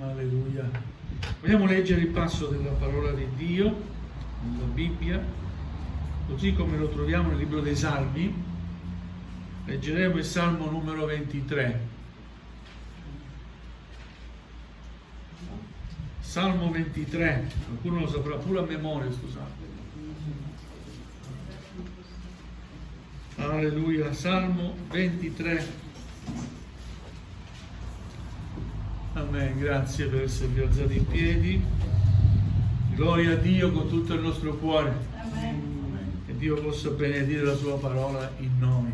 Alleluia. Vogliamo leggere il passo della parola di Dio nella Bibbia, così come lo troviamo nel libro dei Salmi. Leggeremo il Salmo numero 23. Salmo 23, qualcuno lo saprà pure a memoria, scusate. Alleluia, Salmo 23. Amen, grazie per esservi alzati in piedi. Gloria a Dio con tutto il nostro cuore. Amen. Che Dio possa benedire la sua parola in noi.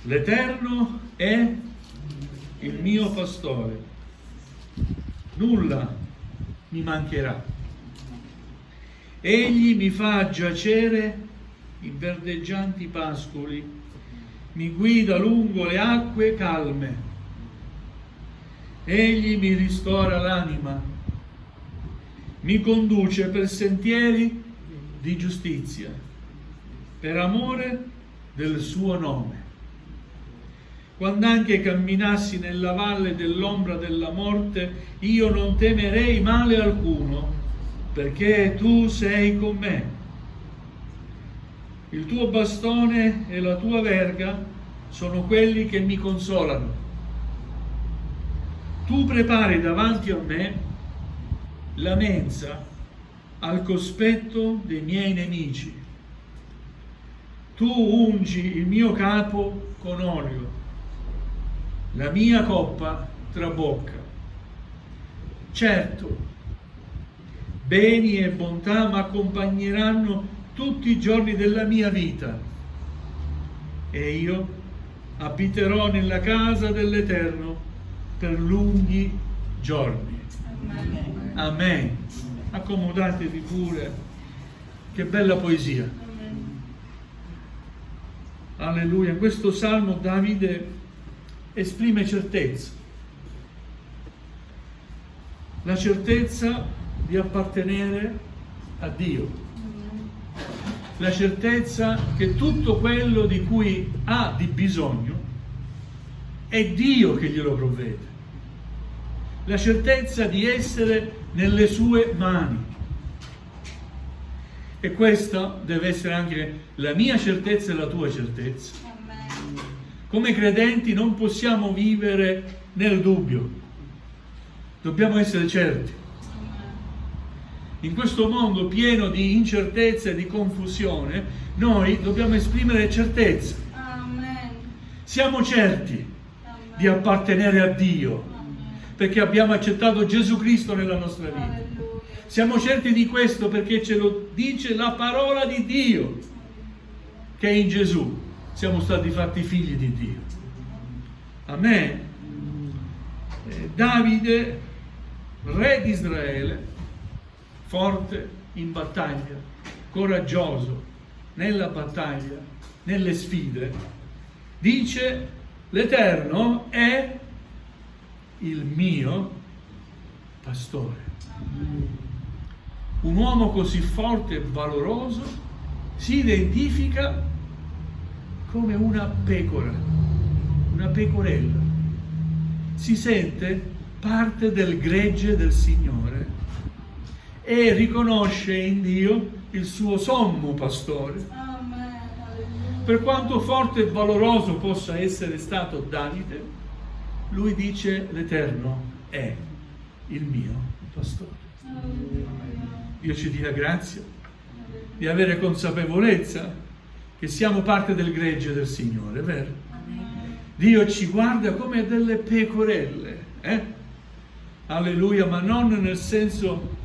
L'Eterno è il mio pastore, nulla mi mancherà. Egli mi fa giacere in verdeggianti pascoli, mi guida lungo le acque calme. Egli mi ristora l'anima, mi conduce per sentieri di giustizia, per amore del suo nome. Quando anche camminassi nella valle dell'ombra della morte, io non temerei male alcuno, perché tu sei con me. Il tuo bastone e la tua verga sono quelli che mi consolano. Tu prepari davanti a me la mensa al cospetto dei miei nemici. Tu ungi il mio capo con olio, la mia coppa trabocca. Certo, beni e bontà mi accompagneranno tutti i giorni della mia vita e io abiterò nella casa dell'Eterno per lunghi giorni. Amen. Amen. Accomodatevi pure. Che bella poesia. Amen. Alleluia. In questo salmo Davide esprime certezza. La certezza di appartenere a Dio. La certezza che tutto quello di cui ha di bisogno è Dio che glielo provvede. La certezza di essere nelle sue mani. E questa deve essere anche la mia certezza e la tua certezza. Amen. Come credenti non possiamo vivere nel dubbio. Dobbiamo essere certi. In questo mondo pieno di incertezza e di confusione, noi dobbiamo esprimere certezza. Amen. Siamo certi Amen. di appartenere a Dio, Amen. perché abbiamo accettato Gesù Cristo nella nostra vita. Alleluia. Siamo certi di questo perché ce lo dice la parola di Dio, che in Gesù siamo stati fatti figli di Dio. Amen. Davide, re di Israele, forte in battaglia, coraggioso nella battaglia, nelle sfide, dice: l'Eterno è il mio pastore. Un uomo così forte e valoroso si identifica come una pecora, una pecorella. Si sente parte del gregge del Signore e riconosce in Dio il suo sommo pastore. Amen. Alleluia. Per quanto forte e valoroso possa essere stato Davide, lui dice: l'Eterno è il mio pastore. Alleluia. Dio ci dia grazia di avere consapevolezza che siamo parte del gregge del Signore, vero? Amen. Dio ci guarda come delle pecorelle, Alleluia, ma non nel senso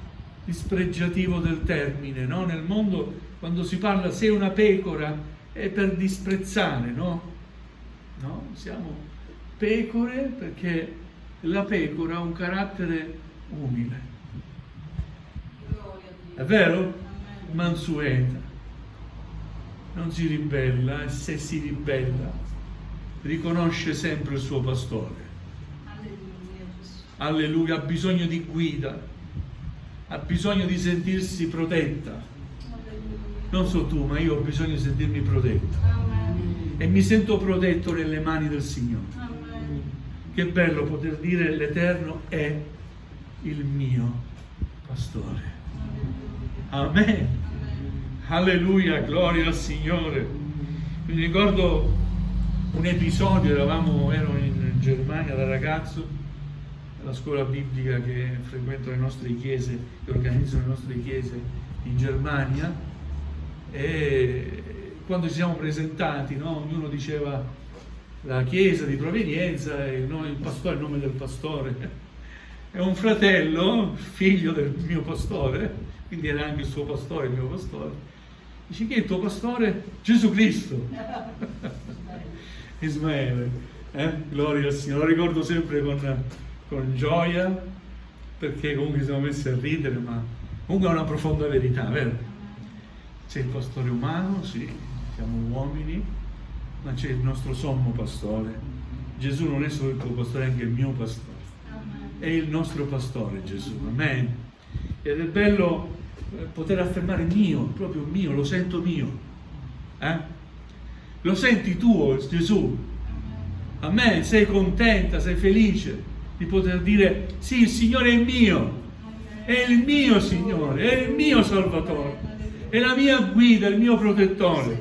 dispregiativo del termine, no? Nel mondo, quando si parla sei una pecora, è per disprezzare, no? No? Siamo pecore perché la pecora ha un carattere umile. Gloria a Dio. È vero? Amen. Mansueta. Non si ribella, e se si ribella riconosce sempre il suo pastore. Alleluia, Gesù. Alleluia, ha bisogno di guida, ha bisogno di sentirsi protetta. Alleluia. Non so tu, ma io ho bisogno di sentirmi protetto. Amen. E mi sento protetto nelle mani del Signore, Amen. Che bello poter dire l'Eterno è il mio pastore. Amen. Alleluia, gloria al Signore. Mi ricordo un episodio, ero in Germania da ragazzo, alla scuola biblica che frequento le nostre chiese, che organizzo le nostre chiese in Germania, e quando ci siamo presentati, no, ognuno diceva la chiesa di provenienza e il pastore, il nome del pastore. E un fratello, figlio del mio pastore, quindi era anche il suo pastore, il mio pastore, dice: chi è il tuo pastore? Gesù Cristo. Ismaele, gloria al Signore. Lo ricordo sempre con gioia, perché comunque siamo messi a ridere, ma comunque è una profonda verità, vero? C'è il pastore umano, sì, siamo uomini, ma c'è il nostro sommo pastore. Gesù non è solo il tuo pastore, è anche il mio pastore. È il nostro pastore Gesù, amen. Ed è bello poter affermare mio, proprio mio, lo sento mio. Lo senti tuo Gesù? Amen. Sei contenta, sei felice di poter dire: sì, il Signore è mio, è il mio Signore, è il mio Salvatore, è la mia guida, il mio protettore,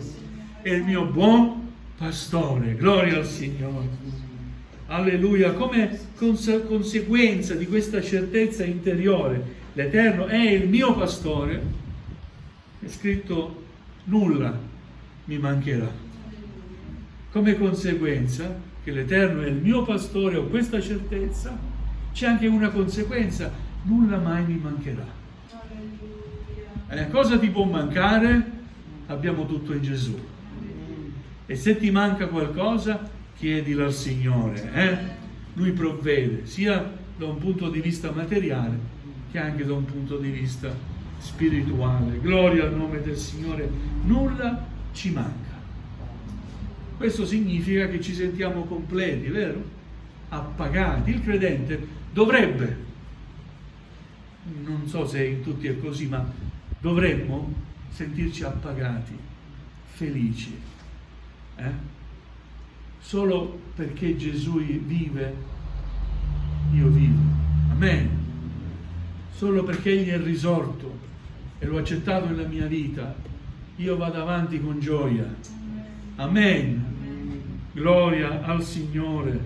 è il mio buon pastore. Gloria al Signore. Alleluia. Come conseguenza di questa certezza interiore, l'Eterno è il mio pastore, è scritto: nulla mi mancherà. Come conseguenza che l'Eterno è il mio pastore, ho questa certezza, c'è anche una conseguenza: nulla mai mi mancherà. Cosa ti può mancare? Abbiamo tutto in Gesù. E se ti manca qualcosa, chiedilo al Signore. Lui provvede, sia da un punto di vista materiale che anche da un punto di vista spirituale. Gloria al nome del Signore. Nulla ci manca. Questo significa che ci sentiamo completi, vero? Appagati. Il credente dovrebbe, non so se in tutti è così, ma dovremmo sentirci appagati, felici. Solo perché Gesù vive, io vivo. Amen. Solo perché Egli è risorto e l'ho accettato nella mia vita, io vado avanti con gioia. Amen. Gloria al Signore.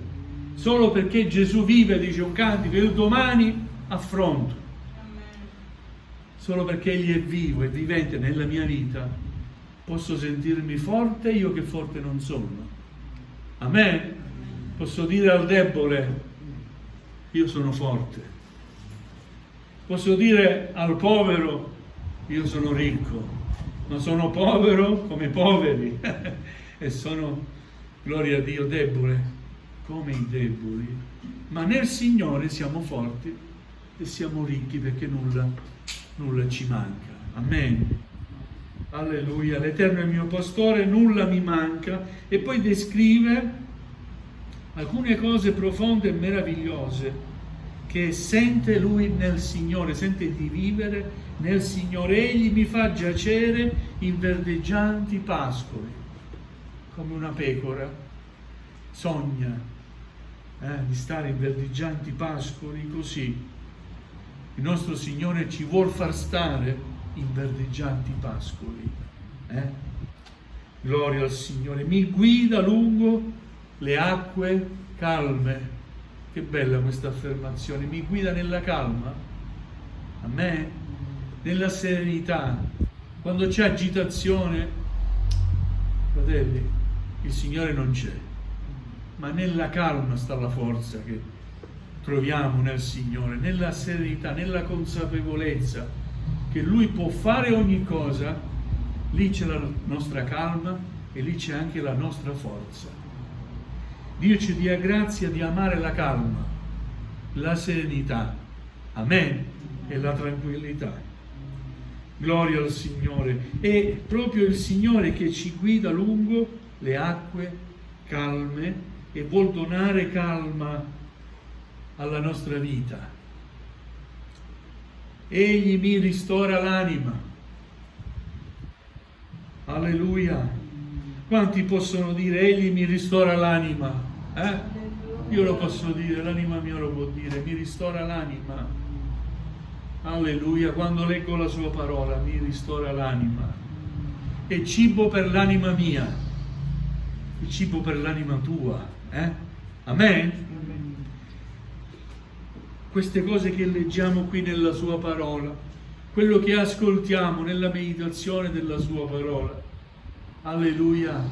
Solo perché Gesù vive, dice un cantico, io domani affronto. Solo perché Egli è vivo e vivente nella mia vita, posso sentirmi forte, io che forte non sono. Amen. Posso dire al debole: io sono forte. Posso dire al povero: io sono ricco, ma sono povero come i poveri e sono, gloria a Dio, debole come i deboli. Ma nel Signore siamo forti e siamo ricchi, perché nulla ci manca. Amen. Alleluia. L'Eterno è il mio pastore, nulla mi manca. E poi descrive alcune cose profonde e meravigliose che sente lui nel Signore, sente di vivere nel Signore. Egli mi fa giacere in verdeggianti pascoli, come una pecora sogna di stare in verdeggianti pascoli. Così il nostro Signore ci vuol far stare in verdeggianti pascoli. Gloria al Signore. Mi guida lungo le acque calme. Che bella questa affermazione. Mi guida nella calma. A me, nella serenità. Quando c'è agitazione, fratelli, il Signore non c'è. Ma nella calma sta la forza che troviamo nel Signore, nella serenità, nella consapevolezza che Lui può fare ogni cosa. Lì c'è la nostra calma e lì c'è anche la nostra forza. Dio ci dia grazia di amare la calma, la serenità, amen, e la tranquillità. Gloria al Signore. È proprio il Signore che ci guida lungo le acque calme e vuol donare calma alla nostra vita. Egli mi ristora l'anima. Alleluia. Quanti possono dire: Egli mi ristora l'anima? Io lo posso dire, l'anima mia lo può dire, mi ristora l'anima. Alleluia, quando leggo la sua parola mi ristora l'anima. È cibo per l'anima mia, è cibo per l'anima tua. Amen? Queste cose che leggiamo qui nella sua parola, quello che ascoltiamo nella meditazione della sua parola, alleluia,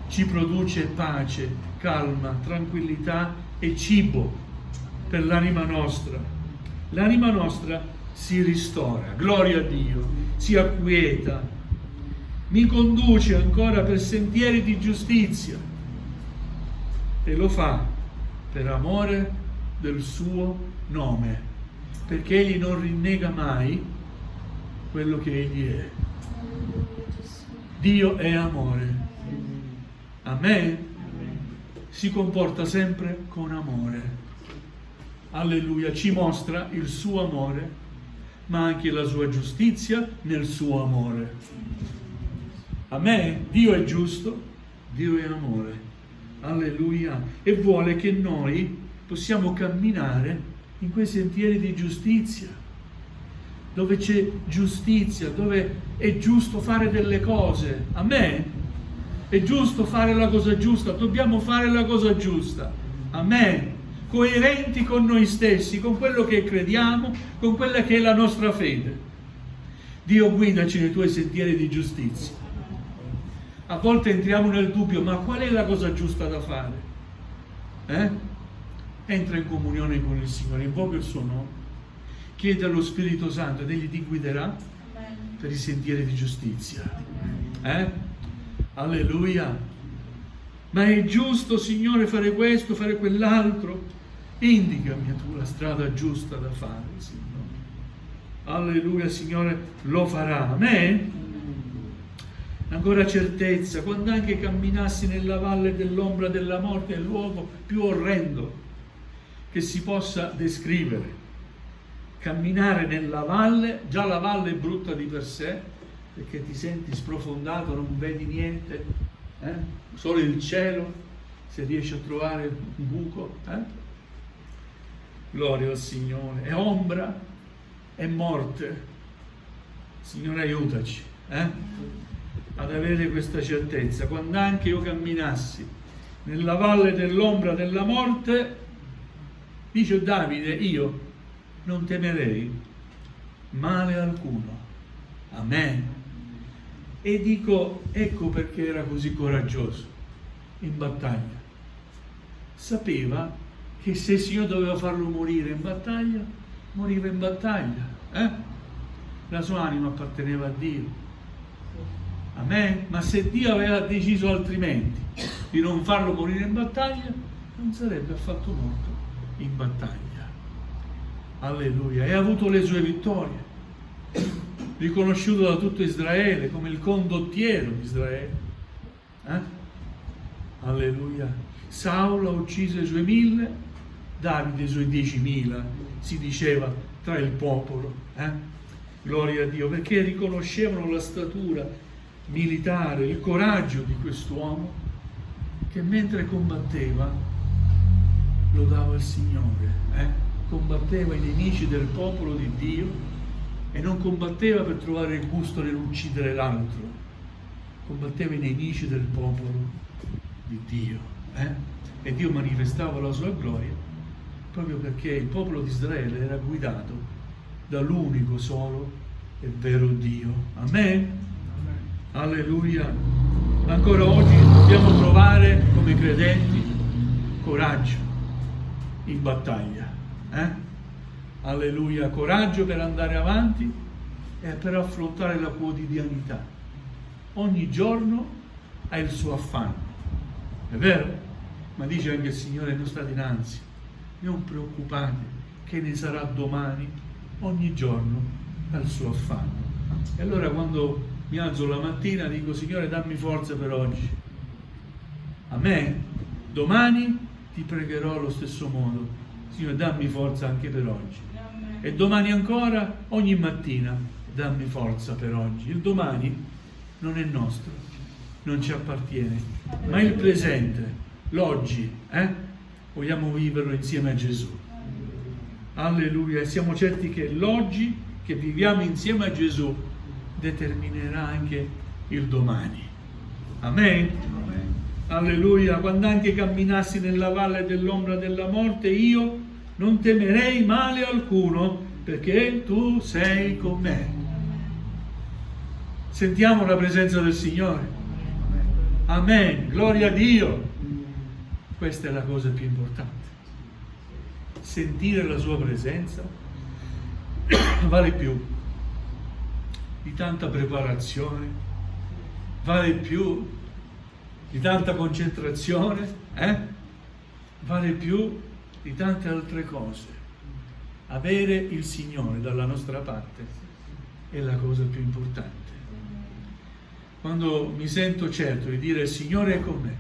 ci produce pace, calma, tranquillità e cibo per l'anima nostra. L'anima nostra si ristora, gloria a Dio, si acquieta, mi conduce ancora per sentieri di giustizia e lo fa per amore del suo nome, perché egli non rinnega mai quello che egli è. Dio è amore. Amen. Si comporta sempre con amore. Alleluia, ci mostra il suo amore, ma anche la sua giustizia nel suo amore. Amen. Dio è giusto, Dio è amore. Alleluia. E vuole che noi possiamo camminare in quei sentieri di giustizia, dove c'è giustizia, dove è giusto fare delle cose. Amen. È giusto fare la cosa giusta, dobbiamo fare la cosa giusta. Amen. Coerenti con noi stessi, con quello che crediamo, con quella che è la nostra fede. Dio, guidaci nei tuoi sentieri di giustizia. A volte entriamo nel dubbio, ma qual è la cosa giusta da fare? Entra in comunione con il Signore, invoca il suo nome, chiede allo Spirito Santo ed egli ti guiderà per i sentieri di giustizia. Alleluia. Ma è giusto, Signore, fare questo, fare quell'altro? Indicami tu la strada giusta da fare, Signore. Alleluia, Signore, lo farà. Amen. Ancora certezza, quando anche camminassi nella valle dell'ombra della morte, è il luogo più orrendo che si possa descrivere. Camminare nella valle, già la valle è brutta di per sé, perché ti senti sprofondato, non vedi niente, solo il cielo, se riesci a trovare un buco. Gloria al Signore. È ombra, è morte. Signore, aiutaci ad avere questa certezza. Quando anche io camminassi nella valle dell'ombra della morte, dice Davide, io non temerei male alcuno. Amen. E dico, ecco perché era così coraggioso in battaglia. Sapeva che se il Signore doveva farlo morire in battaglia, moriva in battaglia. La sua anima apparteneva a Dio. Amen. Ma se Dio aveva deciso altrimenti di non farlo morire in battaglia, non sarebbe affatto morto in battaglia. Alleluia. E ha avuto le sue vittorie, riconosciuto da tutto Israele come il condottiero di Israele. Alleluia. Saulo ha ucciso i suoi 1000, Davide i suoi 10.000, si diceva tra il popolo. Gloria a Dio, perché riconoscevano la statura militare, il coraggio di quest'uomo che mentre combatteva lodava il Signore. Combatteva i nemici del popolo di Dio e non combatteva per trovare il gusto nell'uccidere l'altro, combatteva i nemici del popolo di Dio. E Dio manifestava la sua gloria proprio perché il popolo di Israele era guidato dall'unico solo e vero Dio. Amen. Alleluia. Ancora oggi dobbiamo trovare come credenti coraggio in battaglia. Alleluia, coraggio per andare avanti e per affrontare la quotidianità. Ogni giorno ha il suo affanno, è vero? Ma dice anche il Signore, non state in ansia, non preoccupate, che ne sarà domani. Ogni giorno ha il suo affanno. E allora quando mi alzo la mattina dico, Signore, dammi forza per oggi. Amen. Domani ti pregherò allo stesso modo. Signore, dammi forza anche per oggi. E domani ancora, ogni mattina, dammi forza per oggi. Il domani non è nostro, non ci appartiene, ma il presente, l'oggi, vogliamo viverlo insieme a Gesù. Alleluia, e siamo certi che l'oggi che viviamo insieme a Gesù determinerà anche il domani. Amen. Alleluia, quando anche camminassi nella valle dell'ombra della morte, io non temerei male alcuno, perché tu sei con me. Sentiamo la presenza del Signore. Amen, gloria a Dio. Questa è la cosa più importante. Sentire la sua presenza vale più di tanta preparazione, vale più di tanta concentrazione, vale più di tante altre cose. Avere il Signore dalla nostra parte è la cosa più importante. Quando mi sento certo di dire il Signore è con me,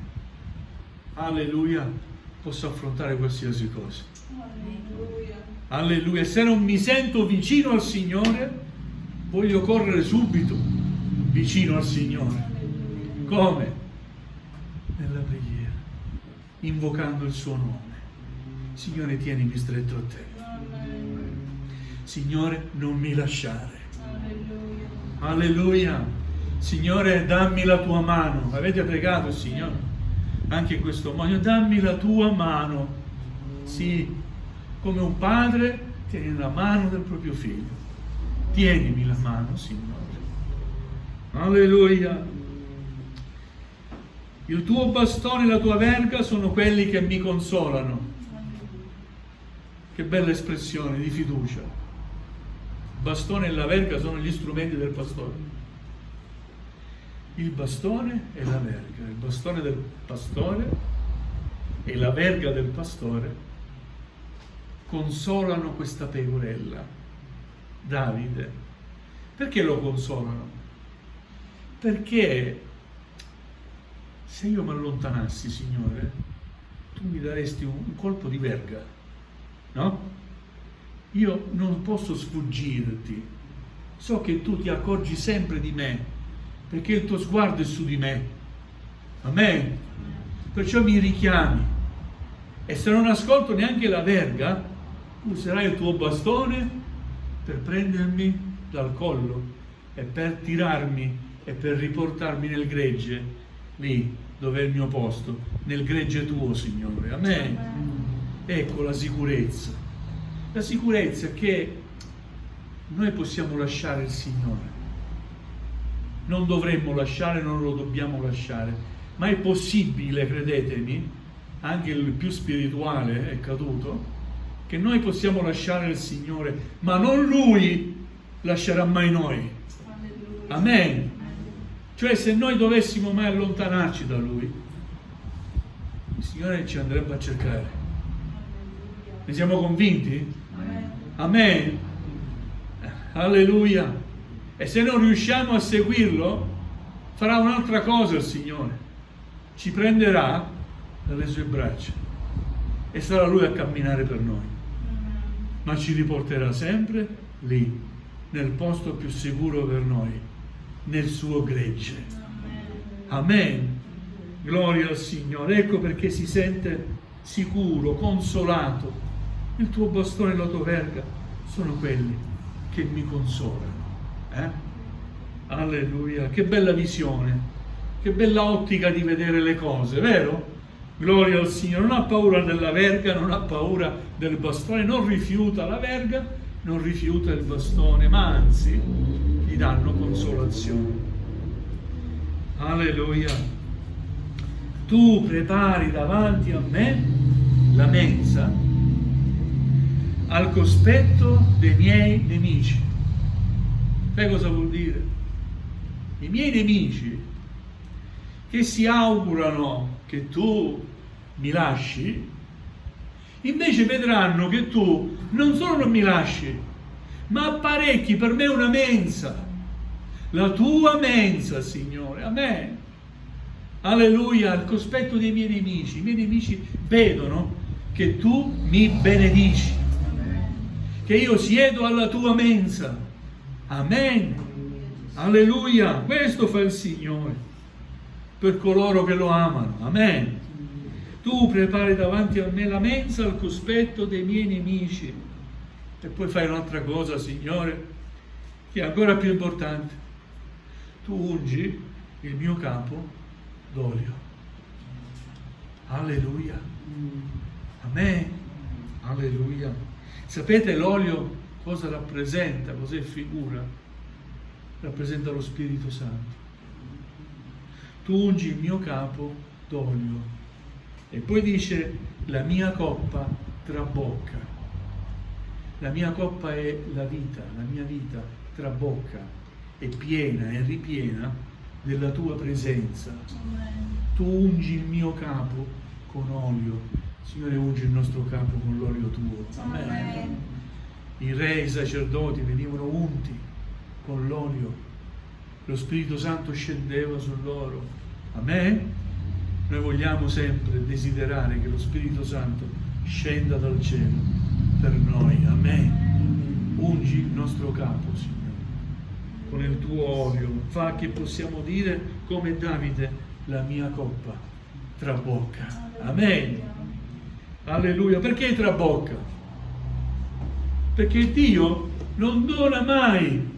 alleluia, posso affrontare qualsiasi cosa. Alleluia. Alleluia. Se non mi sento vicino al Signore, voglio correre subito vicino al Signore. Come? Nella preghiera, invocando il suo nome. Signore, tienimi stretto a te. Signore, non mi lasciare. Alleluia. Signore, dammi la tua mano. Avete pregato il Signore? Anche in questo modo, dammi la tua mano. Sì, come un padre tiene la mano del proprio figlio. Tienimi la mano, Signore. Alleluia. Il tuo bastone e la tua verga sono quelli che mi consolano. Che bella espressione di fiducia. Il bastone e la verga sono gli strumenti del pastore. Il bastone e la verga, il bastone del pastore e la verga del pastore consolano questa pecorella, Davide. Perché lo consolano? Perché se io mi allontanassi, Signore, tu mi daresti un colpo di verga, no? Io non posso sfuggirti, so che tu ti accorgi sempre di me, perché il tuo sguardo è su di me. Amen. Perciò mi richiami. E se non ascolto neanche la verga, userai il tuo bastone per prendermi dal collo e per tirarmi e per riportarmi nel gregge, lì dove è il mio posto, nel gregge tuo, Signore. Amen. Ecco la sicurezza. La sicurezza è che noi possiamo lasciare il Signore. Non dovremmo lasciare, non lo dobbiamo lasciare, ma è possibile, credetemi, anche il più spirituale è caduto, che noi possiamo lasciare il Signore, ma non Lui lascerà mai noi. Amen. Cioè, se noi dovessimo mai allontanarci da Lui, il Signore ci andrebbe a cercare. Ne siamo convinti? Amen. Alleluia. E se non riusciamo a seguirlo, farà un'altra cosa il Signore. Ci prenderà dalle sue braccia e sarà Lui a camminare per noi. Ma ci riporterà sempre lì, nel posto più sicuro per noi, nel suo gregge. Amen. Gloria al Signore. Ecco perché si sente sicuro, consolato. Il tuo bastone e la tua verga sono quelli che mi consolano. Alleluia, che bella visione, che bella ottica di vedere le cose, vero? Gloria al Signore. Non ha paura della verga, non ha paura del bastone, non rifiuta la verga, non rifiuta il bastone, ma anzi gli danno consolazione. Alleluia. Tu prepari davanti a me la mensa al cospetto dei miei nemici. Sai cosa vuol dire? I miei nemici che si augurano che tu mi lasci, invece vedranno che tu non solo non mi lasci, ma apparecchi per me una mensa, la tua mensa, Signore. Amen. Alleluia, al cospetto dei miei nemici. I miei nemici vedono che tu mi benedici, che io siedo alla tua mensa. Amen. Alleluia. Questo fa il Signore per coloro che lo amano. Amen. Tu prepari davanti a me la mensa al cospetto dei miei nemici. E poi fai un'altra cosa, Signore, che è ancora più importante. Tu ungi il mio capo d'olio. Alleluia. Amen. Alleluia. Sapete l'olio cosa rappresenta? Cos'è figura? Rappresenta lo Spirito Santo. Tu ungi il mio capo d'olio. E poi dice, la mia coppa trabocca. La mia coppa è la vita, la mia vita trabocca, è piena, è ripiena della tua presenza. Tu ungi il mio capo con olio. Signore, ungi il nostro capo con l'olio tuo. Amen. I re, i sacerdoti venivano unti con l'olio. Lo Spirito Santo scendeva su loro. Amen. Noi vogliamo sempre desiderare che lo Spirito Santo scenda dal cielo per noi. Amen. Ungi il nostro capo, Signore, con il tuo olio. Fa che possiamo dire come Davide, la mia coppa trabocca. Amen. Alleluia. Perché trabocca? Perché Dio non dona mai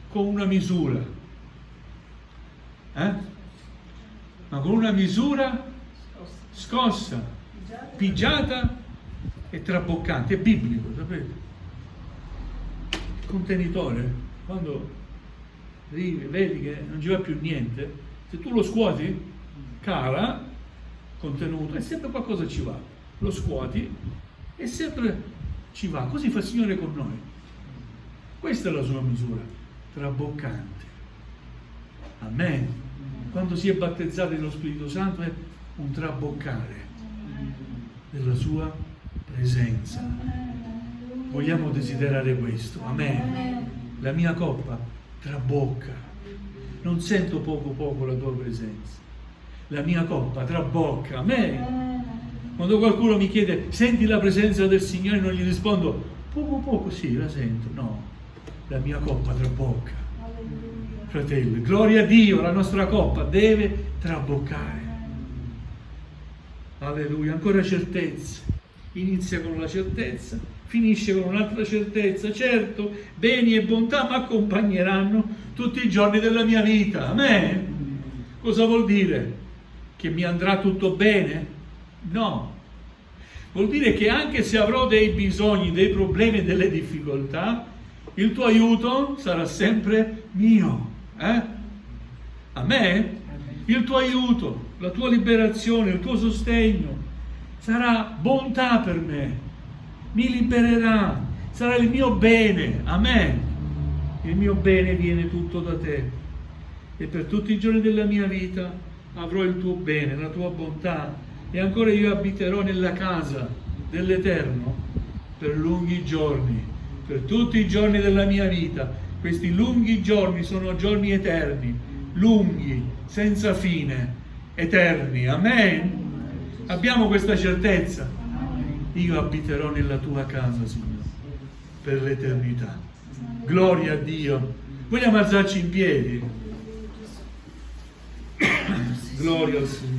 con una misura, ma con una misura scossa, pigiata e traboccante. È biblico, sapete? Il contenitore, quando vedi che non ci va più niente, se tu lo scuoti, cala contenuto e sempre qualcosa ci va. Lo scuoti e sempre ci va. Così fa il Signore con noi. Questa è la sua misura, traboccante. Amen. Quando si è battezzati nello Spirito Santo è un traboccare della sua presenza. Vogliamo desiderare questo. Amen. La mia coppa trabocca. Non sento poco la tua presenza. La mia coppa trabocca. Amen. Quando qualcuno mi chiede, senti la presenza del Signore, non gli rispondo, poco, sì, la sento. No, la mia coppa trabocca. Fratelli, gloria a Dio, la nostra coppa deve traboccare. Alleluia, ancora certezze. Inizia con la certezza, finisce con un'altra certezza. Certo, beni e bontà mi accompagneranno tutti i giorni della mia vita. Amen. Cosa vuol dire? Che mi andrà tutto bene? No, vuol dire che anche se avrò dei bisogni, dei problemi, delle difficoltà, il tuo aiuto sarà sempre mio. Amen? Il tuo aiuto, la tua liberazione, il tuo sostegno sarà bontà per me, mi libererà, sarà il mio bene. Amen? Il mio bene viene tutto da te e per tutti i giorni della mia vita avrò il tuo bene, la tua bontà. E ancora io abiterò nella casa dell'Eterno per lunghi giorni, per tutti i giorni della mia vita. Questi lunghi giorni sono giorni eterni, lunghi, senza fine, eterni. Amen? Abbiamo questa certezza. Io abiterò nella tua casa, Signore, per l'eternità. Gloria a Dio. Vogliamo alzarci in piedi? Gloria al Signore.